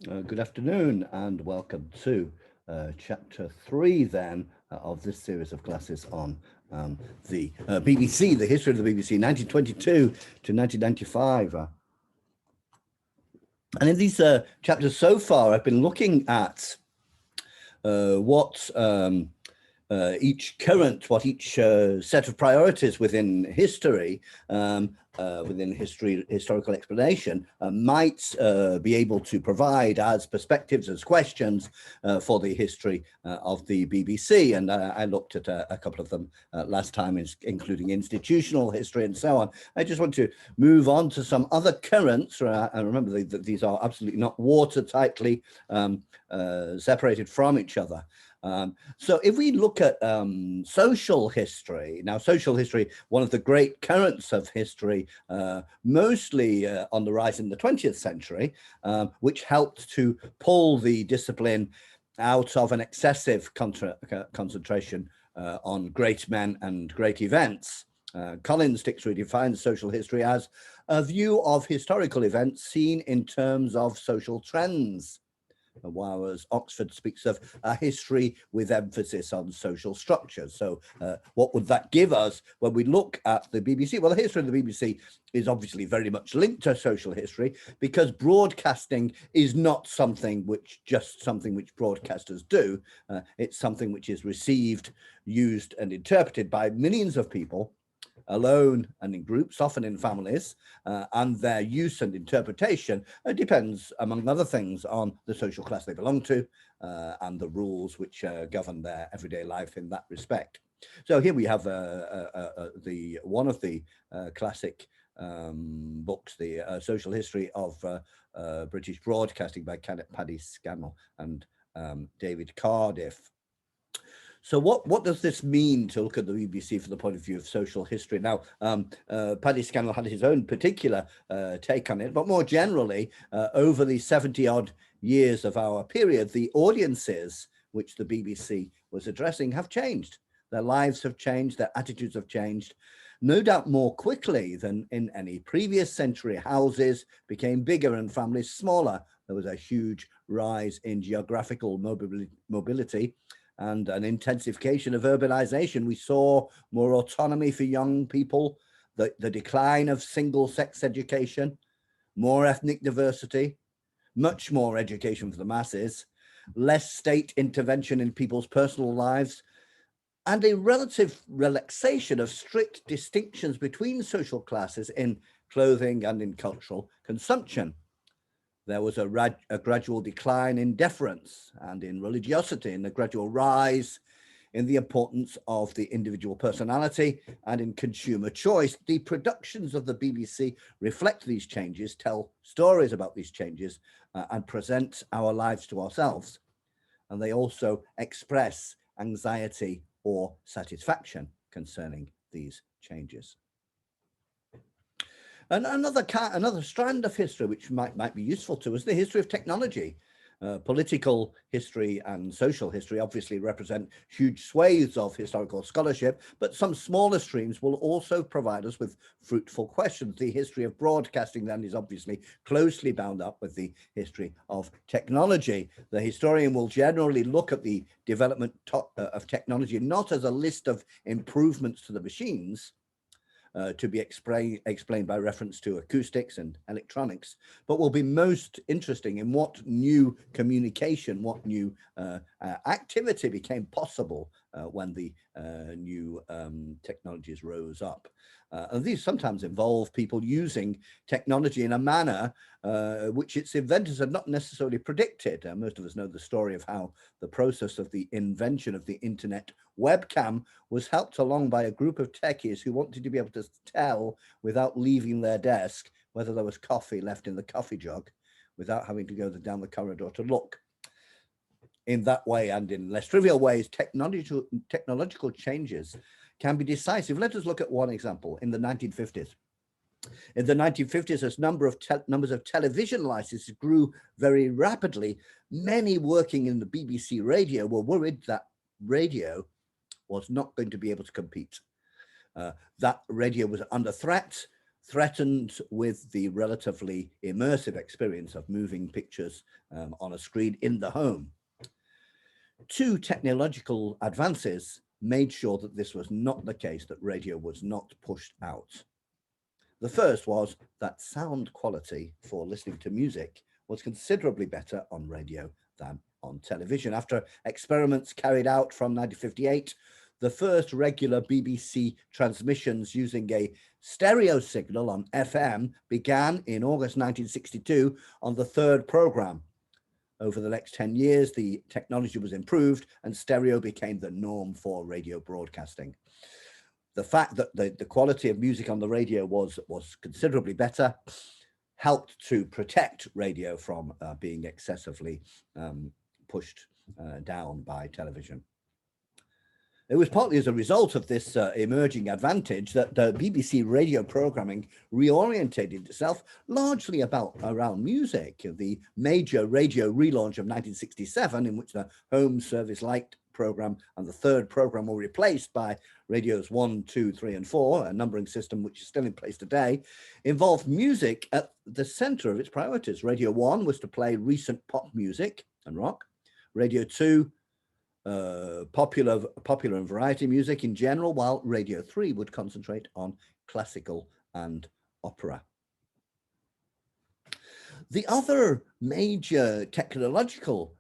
Good afternoon and welcome to chapter 3 then of this series of classes on the BBC, the history of the BBC, 1922 to 1995. And in these chapters so far, I've been looking at what each set of priorities within history, historical explanation, might be able to provide as perspectives, as questions for the history of the BBC. And I looked at a couple of them last time, including institutional history and so on. I just want to move on to some other currents. And remember that these are absolutely not watertightly separated from each other. So if we look at social history, now social history, one of the great currents of history, mostly on the rise in the 20th century, which helped to pull the discipline out of an excessive concentration on great men and great events. Collins Dictionary defines social history as a view of historical events seen in terms of social trends, whereas Oxford speaks of a history with emphasis on social structures. So what would that give us when we look at the BBC? Well, the history of the BBC is obviously very much linked to social history, because broadcasting is not something which broadcasters do. It's something which is received, used and interpreted by millions of people, alone and in groups, often in families, and their use and interpretation depends, among other things, on the social class they belong to and the rules which govern their everyday life in that respect. So here we have one of the classic books, the Social History of British Broadcasting by Paddy Scannell and David Cardiff. So what does this mean to look at the BBC from the point of view of social history? Now, Paddy Scannell had his own particular take on it, but more generally, over the 70-odd years of our period, the audiences which the BBC was addressing have changed. Their lives have changed, their attitudes have changed, no doubt more quickly than in any previous century. Houses became bigger and families smaller. There was a huge rise in geographical mobility and an intensification of urbanization. We saw more autonomy for young people, the decline of single-sex education, more ethnic diversity, much more education for the masses, less state intervention in people's personal lives, and a relative relaxation of strict distinctions between social classes in clothing and in cultural consumption. There was a gradual decline in deference and in religiosity, and a gradual rise in the importance of the individual personality and in consumer choice. The productions of the BBC reflect these changes, tell stories about these changes, and present our lives to ourselves. And they also express anxiety or satisfaction concerning these changes. And another strand of history which might be useful to us, the history of technology. Political history and social history obviously represent huge swathes of historical scholarship, but some smaller streams will also provide us with fruitful questions. The history of broadcasting then is obviously closely bound up with the history of technology. The historian will generally look at the development of technology not as a list of improvements to the machines, to be explained by reference to acoustics and electronics, but will be most interesting in what new communication, what new activity became possible when the new technologies rose up. And these sometimes involve people using technology in a manner which its inventors had not necessarily predicted. Most of us know the story of how the process of the invention of the internet webcam was helped along by a group of techies who wanted to be able to tell, without leaving their desk, whether there was coffee left in the coffee jug, without having to go down the corridor to look. In that way, and in less trivial ways, technological changes can be decisive. Let us look at one example. In the 1950s, as numbers of television licenses grew very rapidly, many working in the BBC radio were worried that radio was not going to be able to compete. That radio was under threat threatened with the relatively immersive experience of moving pictures on a screen in the home. Two technological advances made sure that this was not the case, that radio was not pushed out. The first was that sound quality for listening to music was considerably better on radio than on television. After experiments carried out from 1958, the first regular BBC transmissions using a stereo signal on FM began in August 1962 on the third programme. Over the next 10 years, the technology was improved and stereo became the norm for radio broadcasting. The fact that the quality of music on the radio was considerably better helped to protect radio from being excessively pushed down by television. It was partly as a result of this emerging advantage that the BBC radio programming reorientated itself largely around music. The major radio relaunch of 1967, in which the Home Service Light program and the third program were replaced by radios 1, 2, 3, and 4, a numbering system which is still in place today, involved music at the center of its priorities. Radio 1 was to play recent pop music and rock. Radio 2, popular and variety music in general, while Radio 3 would concentrate on classical and opera. The other major technological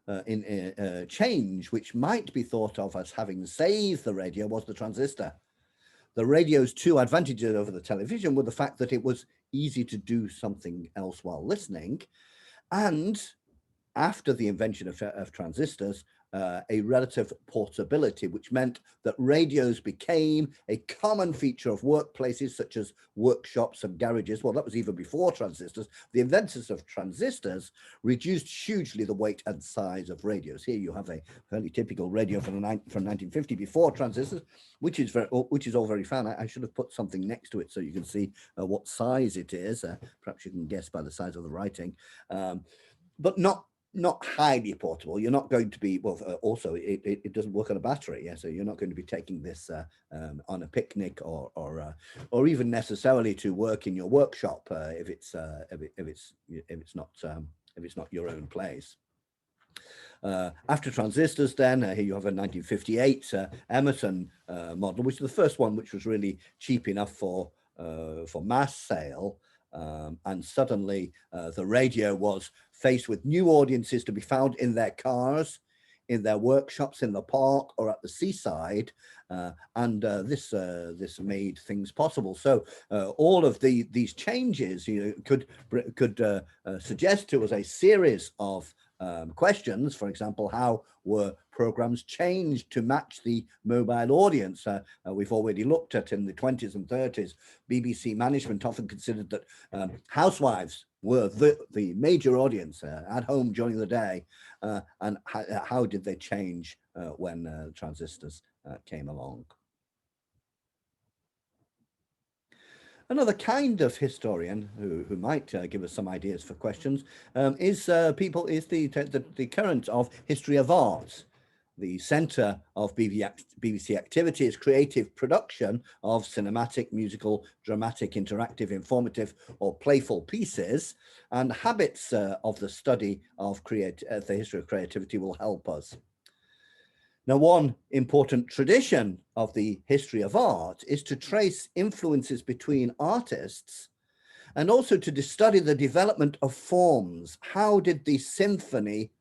change, which might be thought of as having saved the radio, was the transistor. The radio's two advantages over the television were the fact that it was easy to do something else while listening, and after the invention of transistors, a relative portability, which meant that radios became a common feature of workplaces such as workshops and garages. Well, that was even before transistors. The inventors of transistors reduced hugely the weight and size of radios. Here you have a fairly typical radio from 1950 before transistors, which is all very fine. I should have put something next to it so you can see what size it is. Perhaps you can guess by the size of the writing, but not highly portable. You're not going to be, well, also it doesn't work on a battery, yeah, so you're not going to be taking this on a picnic or even necessarily to work in your workshop if it's not your own place. After transistors, then here you have a 1958 Emerson model, which is the first one which was really cheap enough for mass sale. And suddenly the radio was faced with new audiences to be found in their cars, in their workshops, in the park, or at the seaside, and this made things possible. So all of these changes, could suggest to us a series of questions. For example, how were programs changed to match the mobile audience? We've already looked at in the 20s and 30s, BBC management often considered that housewives were the major audience at home during the day, and how did they change when transistors came along? Another kind of historian who might give us some ideas for questions is the current of history of art. The center of BBC activity is creative production of cinematic, musical, dramatic, interactive, informative, or playful pieces, and habits of the study of the history of creativity will help us. Now, one important tradition of the history of art is to trace influences between artists and also to study the development of forms. How did the symphony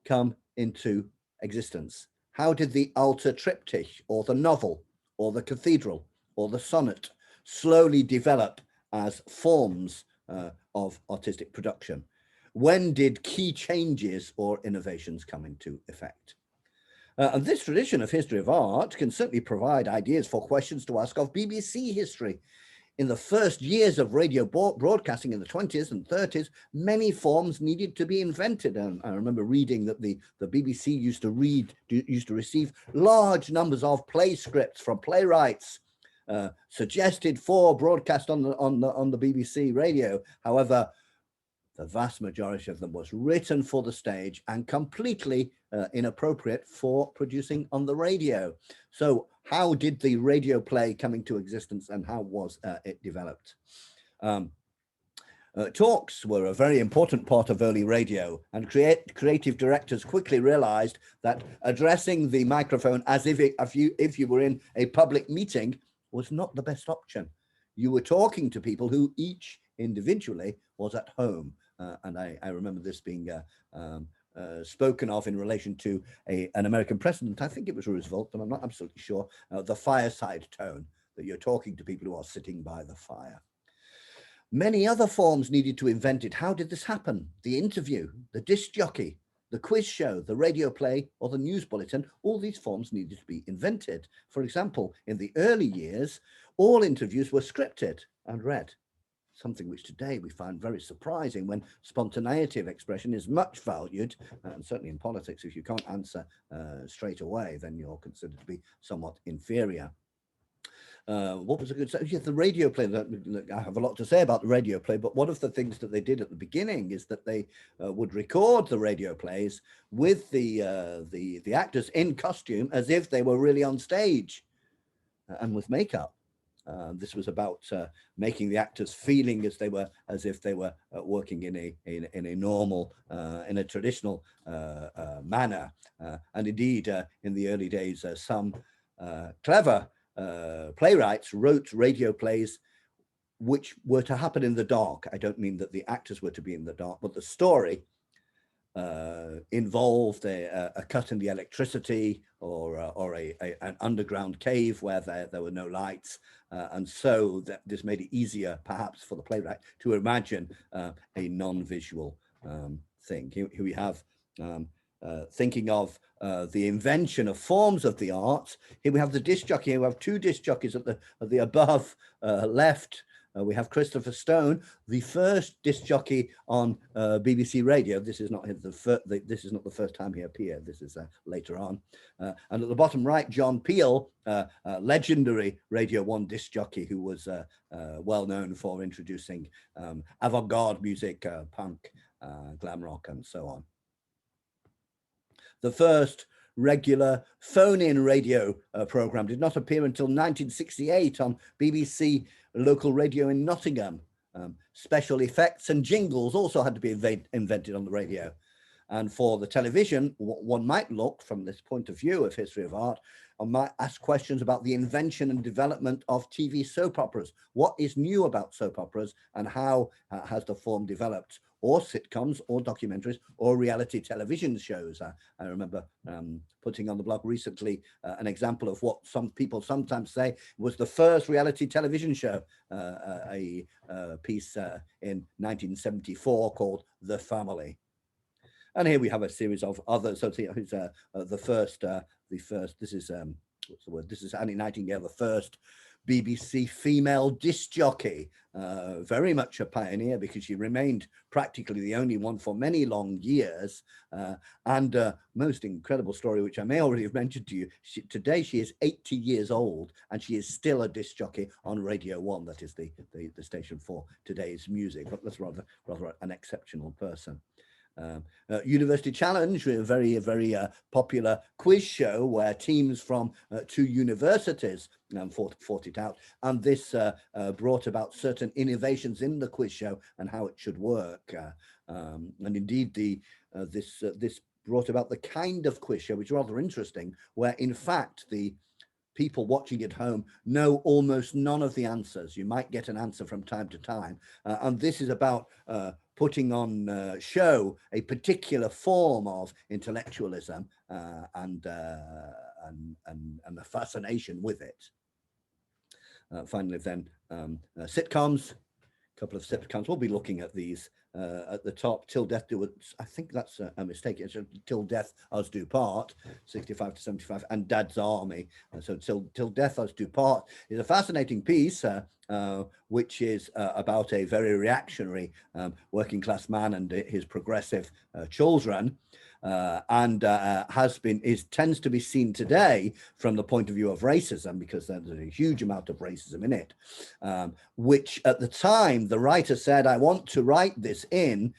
come into existence? How did the altar triptych or the novel or the cathedral or the sonnet slowly develop as forms of artistic production? When did key changes or innovations come into effect? And this tradition of history of art can certainly provide ideas for questions to ask of BBC history. In the first years of radio broadcasting in the 20s and 30s, many forms needed to be invented. And I remember reading that the BBC used to receive large numbers of play scripts from playwrights suggested for broadcast on the BBC radio. However, the vast majority of them was written for the stage and completely inappropriate for producing on the radio. So how did the radio play come into existence and how was it developed? Talks were a very important part of early radio, and creative directors quickly realized that addressing the microphone as if you were in a public meeting was not the best option. You were talking to people who each individually was at home. And I remember this being spoken of in relation to an American president. I think it was Roosevelt, but I'm not absolutely sure. The fireside tone, that you're talking to people who are sitting by the fire. Many other forms needed to invent it. How did this happen? The interview, the disc jockey, the quiz show, the radio play, or the news bulletin, all these forms needed to be invented. For example, in the early years, all interviews were scripted and read, something which today we find very surprising when spontaneity of expression is much valued, and certainly in politics, if you can't answer straight away, then you're considered to be somewhat inferior. What was a good, yeah, the radio play. I have a lot to say about the radio play, but one of the things that they did at the beginning is that they would record the radio plays with the actors in costume as if they were really on stage and with makeup. This was about making the actors feeling as if they were working in a normal, in a traditional manner. And indeed, in the early days, some clever playwrights wrote radio plays which were to happen in the dark. I don't mean that the actors were to be in the dark, but the story involved a cut in the electricity or an underground cave where there were no lights. And so this made it easier, perhaps, for the playwright to imagine a non-visual thing. Here we have thinking of the invention of forms of the arts. Here we have the disc jockey. Here we have two disc jockeys at the above left. We have Christopher Stone, the first disc jockey on BBC Radio. This is not this is not the first time he appeared. This is later on. And at the bottom right, John Peel, legendary Radio 1 disc jockey who was well known for introducing avant-garde music, punk, glam rock, and so on. The first regular phone-in radio program did not appear until 1968 on BBC local radio in Nottingham. Special effects and jingles also had to be invented on the radio. And for the television, one might look from this point of view of history of art, and might ask questions about the invention and development of TV soap operas. What is new about soap operas, and how has the form developed? Or sitcoms, or documentaries, or reality television shows. I remember putting on the blog recently an example of what some people sometimes say was the first reality television show, a piece in 1974 called The Family. And here we have a series of others. So the first, this is, what's the word? This is Annie Nightingale, the first BBC female disc jockey, very much a pioneer because she remained practically the only one for many long years. And most incredible story, which I may already have mentioned to you, today she is 80 years old and she is still a disc jockey on Radio 1. That is the station for today's music. But that's rather an exceptional person. University Challenge, a very popular quiz show where teams from two universities fought it out, and this brought about certain innovations in the quiz show and how it should work. And indeed, this brought about the kind of quiz show which is rather interesting, where in fact the people watching at home know almost none of the answers. You might get an answer from time to time, and this is about putting on show a particular form of intellectualism and the fascination with it. Finally, then sitcoms. A couple of sitcoms. We'll be looking at these at the top. Till Death Do Us. I think that's a mistake. It's Till Death Us Do Part, 65 to 75, and Dad's Army. So Till Death Us Do Part is a fascinating piece, which is about a very reactionary working class man and his progressive children. And tends to be seen today from the point of view of racism, because there's a huge amount of racism in it, which at the time the writer said, I want to write this in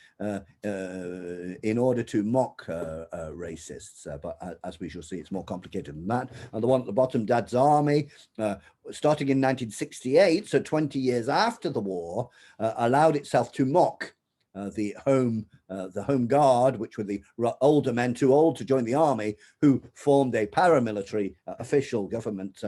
order to mock racists. But as we shall see, it's more complicated than that. And the one at the bottom, Dad's Army, starting in 1968, so 20 years after the war, allowed itself to mock the Home Guard, which were the older men too old to join the army, who formed a paramilitary official government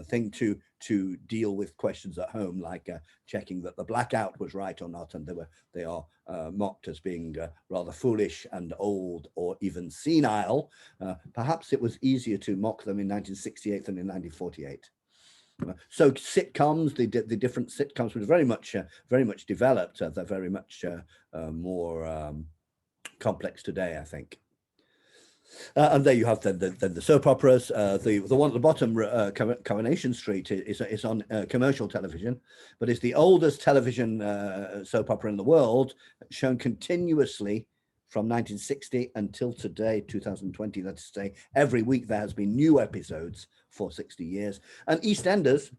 thing to deal with questions at home, like checking that the blackout was right or not, and they are mocked as being rather foolish and old or even senile. Perhaps it was easier to mock them in 1968 than in 1948. So sitcoms, the different sitcoms were very much developed. They're very much more complex today, I think. And there you have the soap operas. The one at the bottom, Coronation Street, is on commercial television, but it's the oldest television soap opera in the world, shown continuously from 1960 until today, 2020. That's to say, every week there has been new episodes for 60 years. And EastEnders,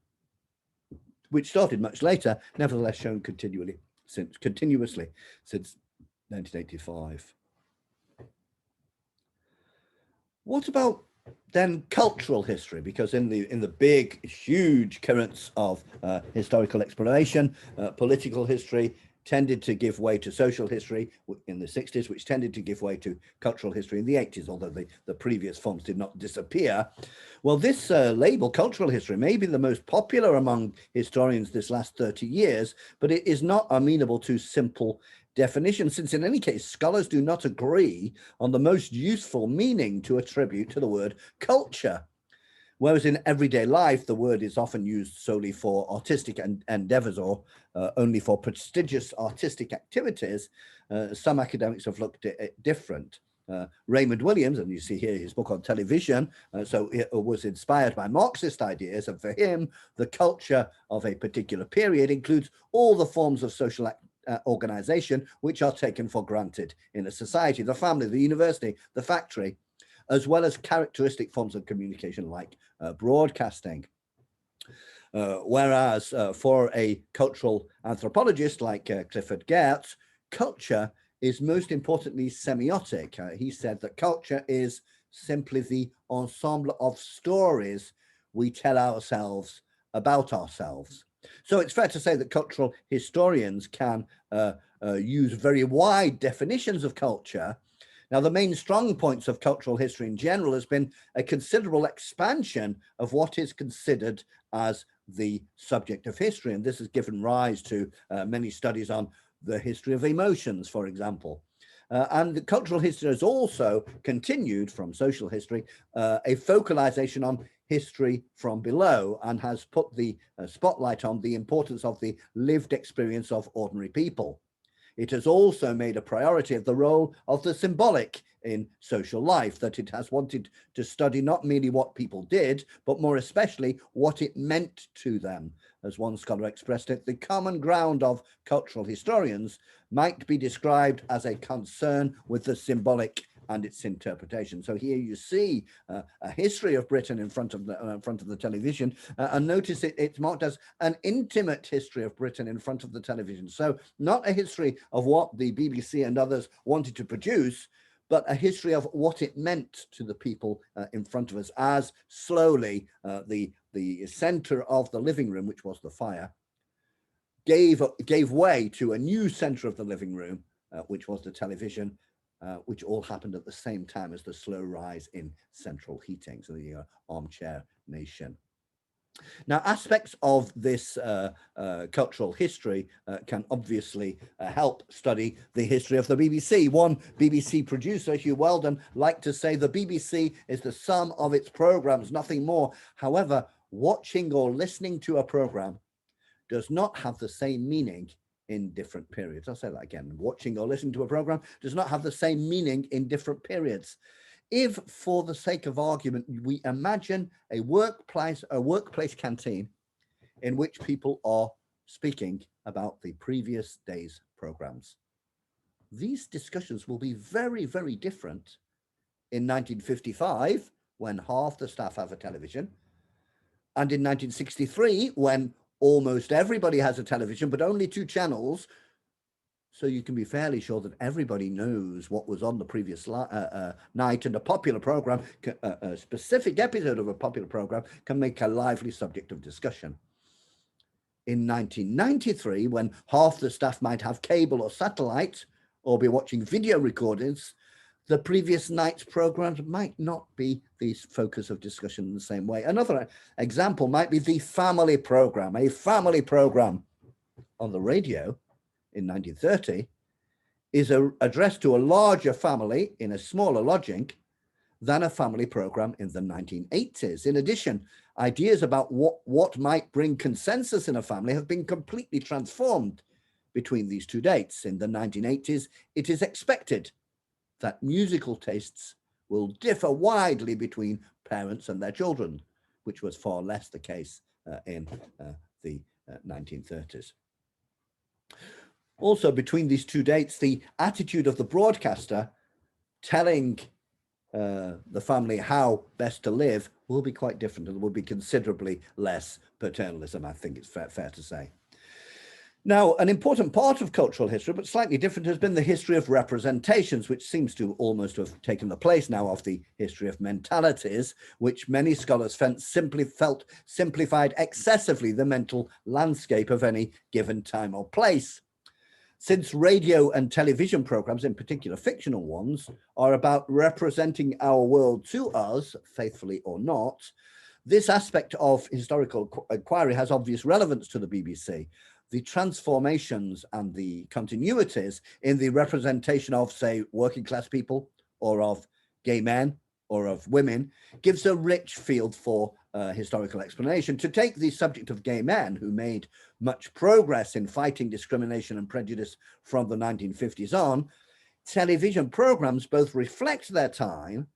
which started much later, nevertheless shown continuously since 1985. What about then cultural history? Because in the big, huge currents of historical exploration, political history tended to give way to social history in the 60s, which tended to give way to cultural history in the 80s, although the previous forms did not disappear. Well, this label, cultural history, may be the most popular among historians this last 30 years, but it is not amenable to simple definition, since in any case, scholars do not agree on the most useful meaning to attribute to the word culture. Whereas in everyday life, the word is often used solely for artistic endeavors or only for prestigious artistic activities, some academics have looked at it different. Raymond Williams, and you see here his book on television, so it was inspired by Marxist ideas, and for him, the culture of a particular period includes all the forms of social organization which are taken for granted in a society: the family, the university, the factory, as well as characteristic forms of communication like broadcasting. Whereas for a cultural anthropologist like Clifford Geertz, culture is most importantly semiotic. He said that culture is simply the ensemble of stories we tell ourselves about ourselves. So it's fair to say that cultural historians can use very wide definitions of culture. Now, the main strong points of cultural history in general has been a considerable expansion of what is considered as the subject of history. And this has given rise to many studies on the history of emotions, for example. And the cultural history has also continued from social history, a focalization on history from below, and has put the spotlight on the importance of the lived experience of ordinary people. It has also made a priority of the role of the symbolic in social life, that it has wanted to study not merely what people did, but more especially what it meant to them. As one scholar expressed it, the common ground of cultural historians might be described as a concern with the symbolic and its interpretation. So here you see a history of Britain in front of the television, and notice it's marked as an intimate history of Britain in front of the television. So not a history of what the BBC and others wanted to produce, but a history of what it meant to the people in front of us, as slowly the center of the living room, which was the fire, gave way to a new center of the living room, which was the television, which all happened at the same time as the slow rise in central heating, so the armchair nation. Now, aspects of this cultural history can obviously help study the history of the BBC. One BBC producer, Hugh Weldon, liked to say the BBC is the sum of its programs, nothing more. However, watching or listening to a program does not have the same meaning in different periods. I'll say that again. Watching or listening to a program does not have the same meaning in different periods. If, for the sake of argument, we imagine a workplace canteen in which people are speaking about the previous day's programs, these discussions will be very, very different in 1955, when half the staff have a television, and in 1963, when almost everybody has a television, but only 2 channels. so you can be fairly sure that everybody knows what was on the previous night, and a popular program, a specific episode of a popular program can make a lively subject of discussion. In 1993, when half the staff might have cable or satellite or be watching video recordings, the previous night's programs might not be the focus of discussion in the same way. Another example might be the family program. A family program on the radio in 1930 is addressed to a larger family in a smaller lodging than a family program in the 1980s. In addition, ideas about what might bring consensus in a family have been completely transformed between these two dates. In the 1980s, it is expected that musical tastes will differ widely between parents and their children, which was far less the case in the 1930s. Also, between these two dates, the attitude of the broadcaster telling the family how best to live will be quite different, and there will be considerably less paternalism, I think it's fair to say. Now, an important part of cultural history, but slightly different, has been the history of representations, which seems to almost have taken the place now of the history of mentalities, which many scholars felt simplified excessively the mental landscape of any given time or place. Since radio and television programs, in particular fictional ones, are about representing our world to us, faithfully or not, this aspect of historical inquiry has obvious relevance to the BBC. The transformations and the continuities in the representation of, say, working class people, or of gay men, or of women, gives a rich field for historical explanation. To take the subject of gay men, who made much progress in fighting discrimination and prejudice from the 1950s on, television programs both reflect their time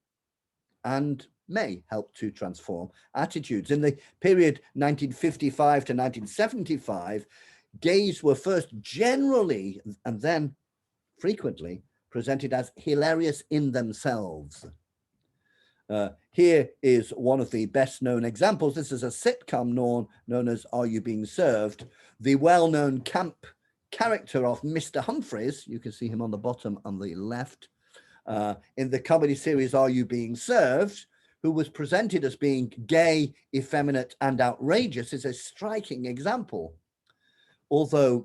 and may help to transform attitudes. In the period 1955 to 1975, gays were first generally and then frequently presented as hilarious in themselves. Here is one of the best known examples. This is a sitcom known as Are You Being Served? The well-known camp character of Mr. Humphries, you can see him on the bottom on the left, in the comedy series Are You Being Served, who was presented as being gay, effeminate, and outrageous, is a striking example. Although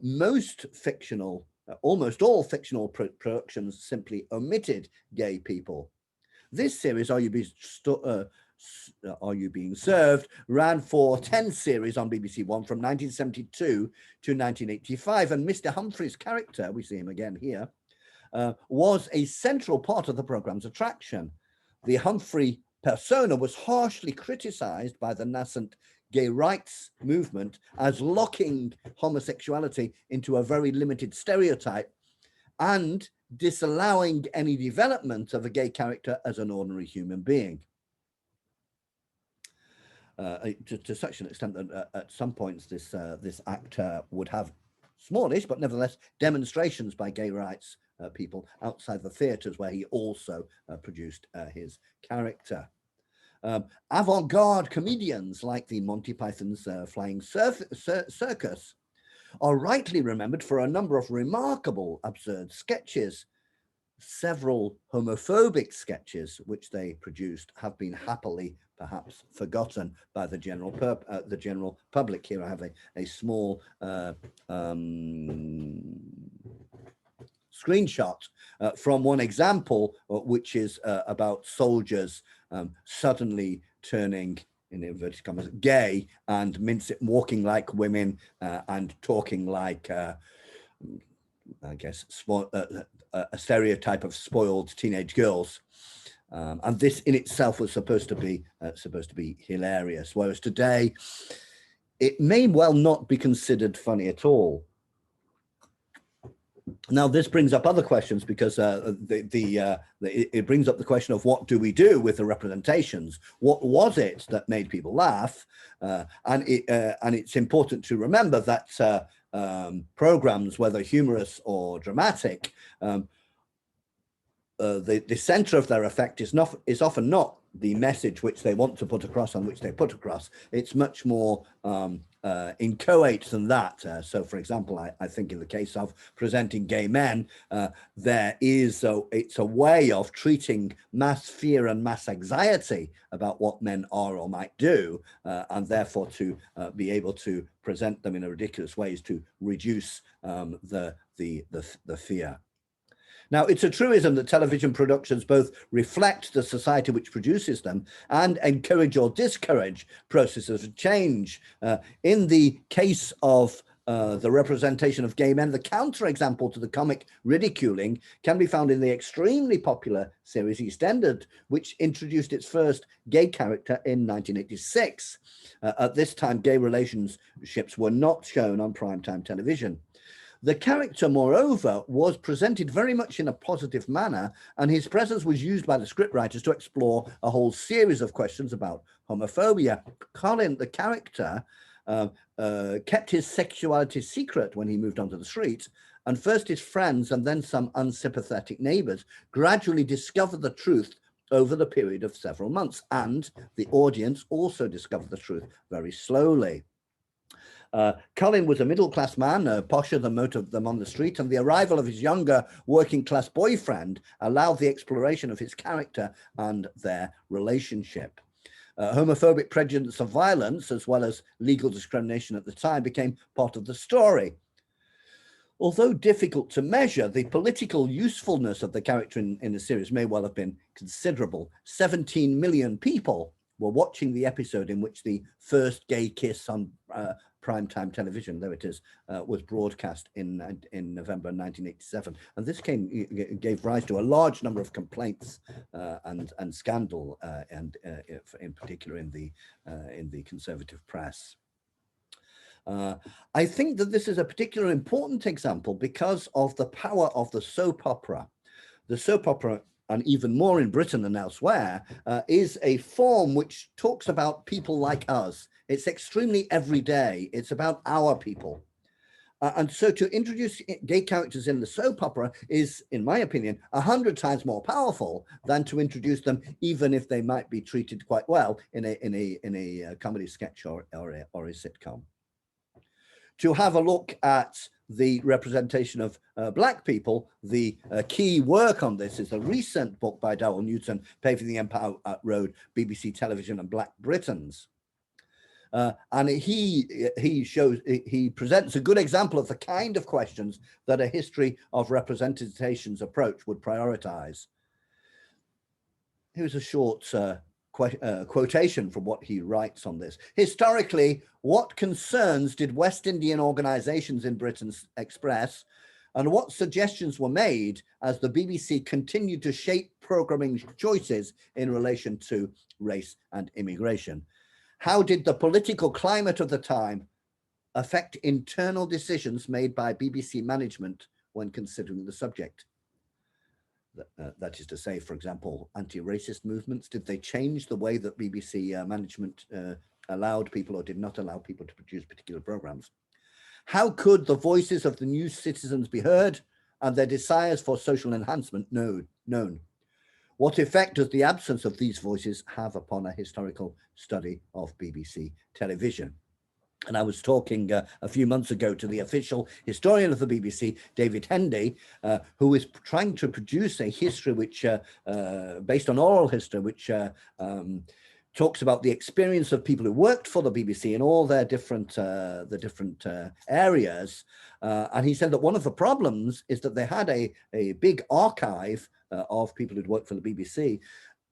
almost all fictional productions simply omitted gay people. This series, Are You Being Served, ran for 10 series on BBC One from 1972 to 1985, and Mr. Humphries' character, we see him again here, was a central part of the programme's attraction. The Humphrey persona was harshly criticised by the nascent gay rights movement as locking homosexuality into a very limited stereotype and disallowing any development of a gay character as an ordinary human being. To such an extent that at some points this actor would have smallish, but nevertheless, demonstrations by gay rights people outside the theatres where he also produced his character. Avant-garde comedians like the Monty Python's Flying Circus are rightly remembered for a number of remarkable absurd sketches. Several homophobic sketches which they produced have been happily perhaps forgotten by the general public. Here I have a small screenshot from one example, which is about soldiers suddenly turning, in inverted commas, gay and walking like women and talking like, I guess, a stereotype of spoiled teenage girls. And this in itself was supposed to be hilarious, whereas today it may well not be considered funny at all. Now, this brings up other questions because it brings up the question of what do we do with the representations? What was it that made people laugh? And it's important to remember that programs, whether humorous or dramatic, the center of their effect is often not the message which they want to put across and which they put across. It's much more inchoate than that. So, for example, I think in the case of presenting gay men, it's a way of treating mass fear and mass anxiety about what men are or might do, and therefore to be able to present them in a ridiculous ways to reduce the fear. Now, it's a truism that television productions both reflect the society which produces them and encourage or discourage processes of change. In the case of the representation of gay men, the counterexample to the comic ridiculing can be found in the extremely popular series EastEnders, which introduced its first gay character in 1986. At this time, gay relationships were not shown on primetime television. The character, moreover, was presented very much in a positive manner, and his presence was used by the scriptwriters to explore a whole series of questions about homophobia. Colin, the character, kept his sexuality secret when he moved onto the street, and first his friends and then some unsympathetic neighbors gradually discovered the truth over the period of several months, and the audience also discovered the truth very slowly. Colin was a middle-class man, posher than most of them on the street, and the arrival of his younger working-class boyfriend allowed the exploration of his character and their relationship. Homophobic prejudice of violence, as well as legal discrimination at the time, became part of the story. Although difficult to measure, the political usefulness of the character in the series may well have been considerable. 17 million people were watching the episode in which the first gay kiss on primetime television, though it is, was broadcast in November 1987, and this gave rise to a large number of complaints and scandal, and in particular in the conservative press. I think that this is a particularly important example because of the power of the soap opera. The soap opera, and even more in Britain than elsewhere, is a form which talks about people like us. It's extremely everyday. It's about our people. And so to introduce gay characters in the soap opera is, in my opinion, 100 times more powerful than to introduce them, even if they might be treated quite well in a comedy sketch or a sitcom. To have a look at the representation of Black people, the key work on this is a recent book by Darrell Newton, Paving the Empire Road, BBC Television and Black Britons. And he presents a good example of the kind of questions that a history of representations approach would prioritize. Here's a short quotation from what he writes on this. Historically, what concerns did West Indian organizations in Britain express, and what suggestions were made as the BBC continued to shape programming choices in relation to race and immigration? How did the political climate of the time affect internal decisions made by BBC management when considering the subject? That is to say, for example, anti-racist movements, did they change the way that BBC management allowed people or did not allow people to produce particular programs? How could the voices of the new citizens be heard and their desires for social enhancement known? What effect does the absence of these voices have upon a historical study of BBC television? And I was talking a few months ago to the official historian of the BBC, David Hendy, who is trying to produce a history which, based on oral history, which talks about the experience of people who worked for the BBC in all their different areas. And he said that one of the problems is that they had a big archive of people who'd worked for the BBC,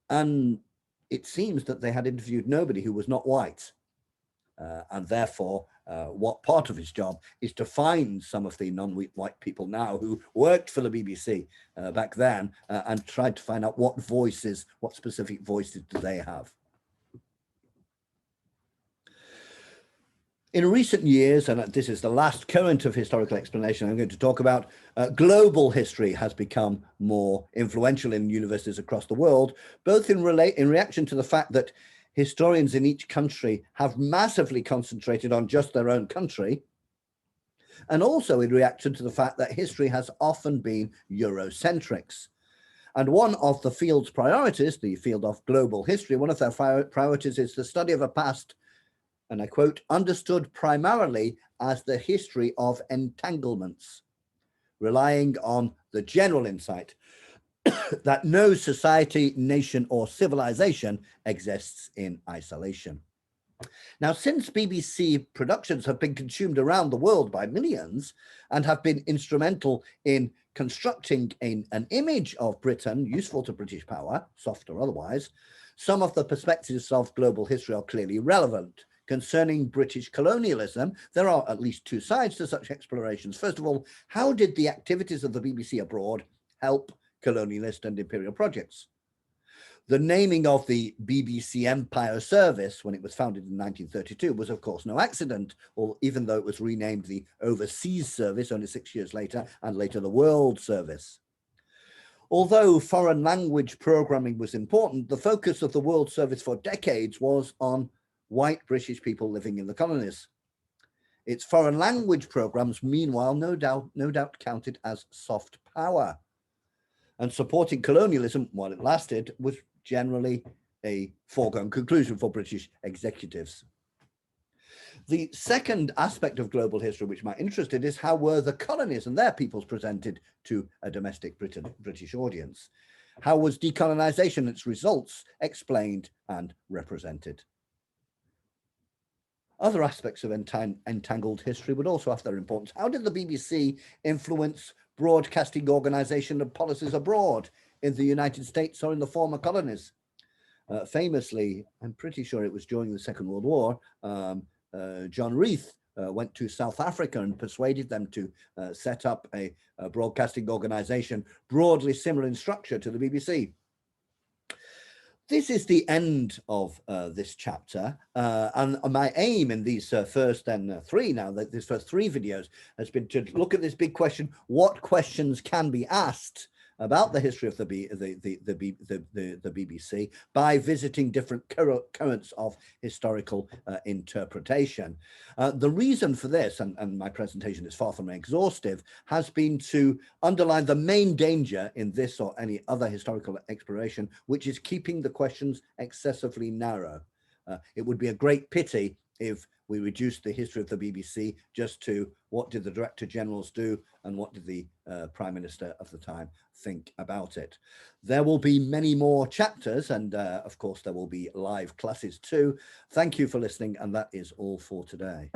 and it seems that they had interviewed nobody who was not white. And therefore, what part of his job is to find some of the non-white people now who worked for the BBC back then and tried to find out what specific voices do they have. In recent years, and this is the last current of historical explanation I'm going to talk about, global history has become more influential in universities across the world, both in reaction to the fact that historians in each country have massively concentrated on just their own country, and also in reaction to the fact that history has often been Eurocentric. And one of the field's priorities, the field of global history, one of their priorities is the study of a past and I quote, understood primarily as the history of entanglements, relying on the general insight that no society, nation, or civilization exists in isolation. Now, since BBC productions have been consumed around the world by millions and have been instrumental in constructing an image of Britain useful to British power, soft or otherwise, some of the perspectives of global history are clearly relevant. Concerning British colonialism, there are at least two sides to such explorations. First of all, how did the activities of the BBC abroad help colonialist and imperial projects? The naming of the BBC Empire Service when it was founded in 1932 was, of course, no accident, or even though it was renamed the Overseas Service only 6 years later, and later the World Service. Although foreign language programming was important, the focus of the World Service for decades was on white British people living in the colonies. Its foreign language programs, meanwhile, no doubt counted as soft power. And supporting colonialism while it lasted was generally a foregone conclusion for British executives. The second aspect of global history which might interest it is how were the colonies and their peoples presented to a domestic British audience? How was decolonization and its results explained and represented? Other aspects of entangled history would also have their importance. How did the BBC influence broadcasting organization and policies abroad in the United States or in the former colonies? Famously, I'm pretty sure it was during the Second World War, John Reith went to South Africa and persuaded them to set up a broadcasting organization broadly similar in structure to the BBC. This is the end of this chapter, and my aim in these first three videos has been to look at this big question: what questions can be asked about the history of the BBC by visiting different currents of historical interpretation. The reason for this, and my presentation is far from exhaustive, has been to underline the main danger in this or any other historical exploration, which is keeping the questions excessively narrow. It would be a great pity if we reduced the history of the BBC just to what did the Director Generals do and what did the Prime Minister of the time think about it. There will be many more chapters, and of course there will be live classes too. Thank you for listening, and that is all for today.